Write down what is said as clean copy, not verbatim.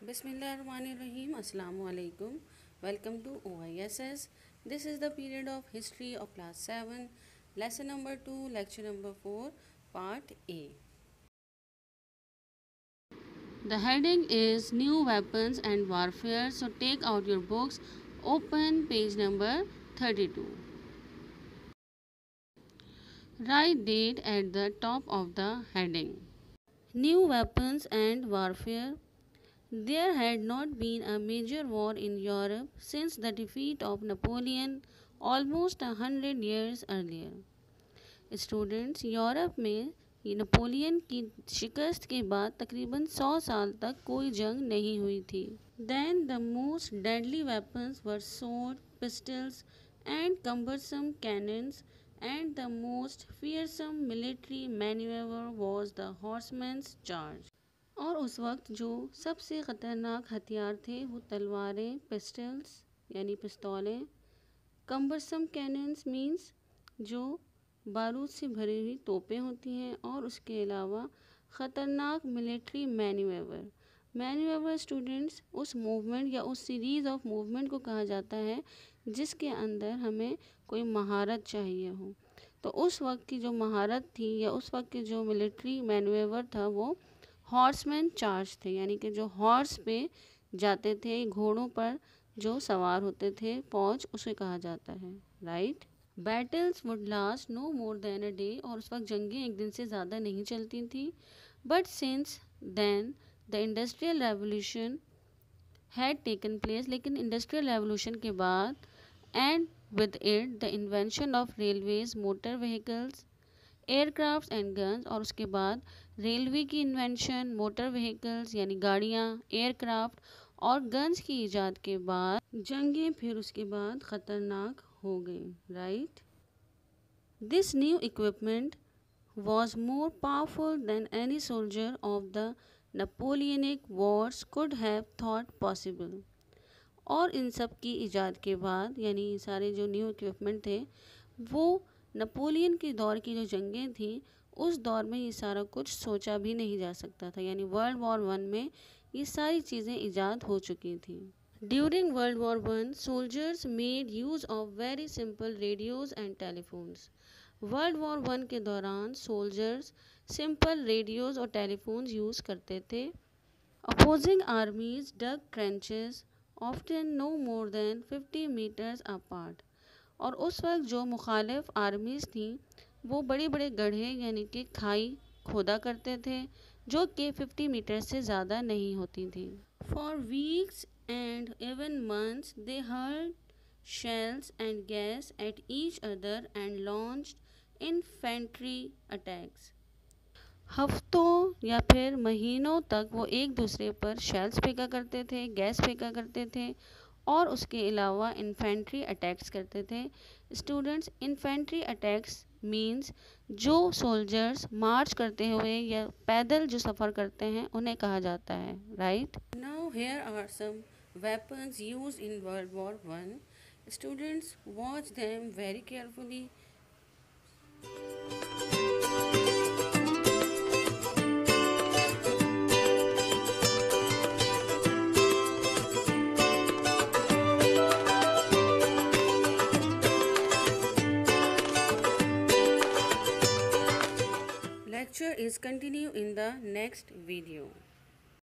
Bismillahirrahmanirrahim. Assalamu alaikum. Welcome to OISS. This is the period of history of class 7, lesson number 2, lecture number 4, part A. The heading is New Weapons and Warfare. So take out your books, open page number 32. Write date at the top of the heading. New Weapons and Warfare. There had not been a major war in Europe since the defeat of Napoleon almost 100 years earlier. Students, Europe में Napoleon की शिकस्त के बाद तकरीबन 100 साल तक कोई जंग नहीं हुई थी. Then the most deadly weapons were sword, pistols and cumbersome cannons, and the most fearsome military maneuver was the horseman's charge. और उस वक्त जो सबसे ख़तरनाक हथियार थे वो तलवारें, पिस्टल्स यानी पिस्तौलें, कम्बरसम कैनन्स मीन्स जो बारूद से भरी हुई तोपें होती हैं, और उसके अलावा ख़तरनाक मिलिट्री मैन्यूवर स्टूडेंट्स उस मूवमेंट या उस सीरीज़ ऑफ मूवमेंट को कहा जाता है जिसके अंदर हमें कोई महारत चाहिए हो. तो उस वक्त की जो महारत थी या उस वक्त की जो मिलिट्री मैन्यूवर था वो हॉर्समैन चार्ज थे, यानी कि जो हॉर्स पे जाते थे, घोड़ों पर जो सवार होते थे, फौज, उसे कहा जाता है. Right. Battles would last no more than a day. और उस वक्त जंगें एक दिन से ज़्यादा नहीं चलती थी. But since then the industrial revolution had taken place. लेकिन इंडस्ट्रियल रेवोल्यूशन के बाद and with it the invention of railways, motor vehicles, aircraft and guns. और उसके बाद रेलवे की इन्वेंशन, मोटर व्हीकल्स यानी गाड़ियाँ, एयरक्राफ्ट और गन्स की ईजाद के बाद जंगें फिर उसके बाद ख़तरनाक हो गई. Right. This new equipment was more powerful than any soldier of the Napoleonic Wars could have thought possible. और इन सब की ईजाद के बाद यानी सारे जो न्यू इक्विपमेंट थे वो नेपोलियन के दौर की जो जंगें थी उस दौर में ये सारा कुछ सोचा भी नहीं जा सकता था. यानी वर्ल्ड वॉर 1 में ये सारी चीज़ें ईजाद हो चुकी थी. During world war 1 soldiers made use of very simple radios and telephones. World war 1 के दौरान सोल्जर्स सिंपल रेडियोज़ और टेलीफोन्स यूज़ करते थे. Opposing armies dug trenches often no more than 50 metres apart. और उस वक्त जो मुखालिफ आर्मीज़ थी वो बड़े बड़े गड्ढे यानी कि खाई खोदा करते थे जो कि 50 मीटर से ज़्यादा नहीं होती थी. For weeks and even months they hurled shells and gas at each other and launched infantry attacks. हफ्तों या फिर महीनों तक वो एक दूसरे पर शेल्स फेंका करते थे, गैस फेंका करते थे और उसके अलावा इन्फेंट्री अटैक्स करते थे. स्टूडेंट्स, इन्फेंट्री अटैक्स मींस जो सोल्जर्स मार्च करते हुए या पैदल जो सफ़र करते हैं उन्हें कहा जाता है. Right. Now here are some weapons used in world war 1. Students, watch them very carefully. Lecture is continue in the next video.